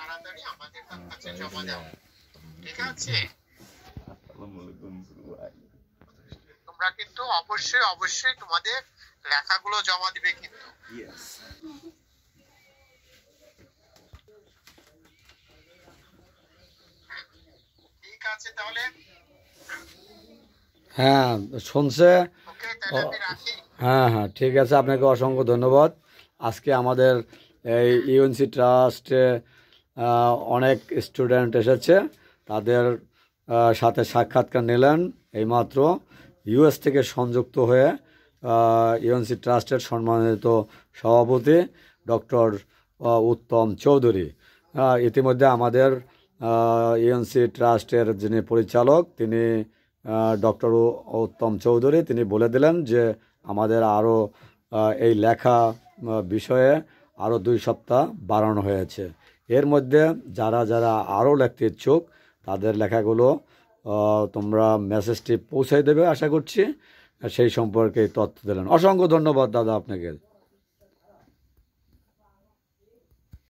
তাড়াতাড়ি আমাদের কাছে জমা দাও, ঠিক আছে? তোমরা কিন্তু অবশ্যই অবশ্যই তোমাদের লেখাগুলো জমা দিবে কিন্তু। ঠিক আছে তাহলে। হ্যাঁ শুনছে। ওকে তাহলে আমি রাখি। হ্যাঁ হ্যাঁ ঠিক আছে, আপনাকে অসংখ্য ধন্যবাদ। আজকে আমাদের এই ইউএনসি ট্রাস্টে অনেক স্টুডেন্ট এসেছে, তাদের সাথে সাক্ষাৎকার নিলেন। এইমাত্র ইউএস থেকে সংযুক্ত হয়ে ইউএনসি ট্রাস্টের সম্মানিত সভাপতি ডক্টর উত্তম চৌধুরী। ইতিমধ্যে আমাদের ইউএনসি ট্রাস্টের যিনি পরিচালক তিনি ডক্টর উত্তম চৌধুরী তিনি বলে দিলেন যে আমাদের আরও এই লেখা বিষয়ে আরও 2 সপ্তাহ বাড়ানো হয়েছে। এর মধ্যে যারা যারা আরও লিখতে ইচ্ছুক তাদের লেখাগুলো তোমরা মেসেজটি পৌঁছে দেবে আশা করছি। সেই সম্পর্কে তথ্য দিলেন। অসংখ্য ধন্যবাদ দাদা আপনাকে।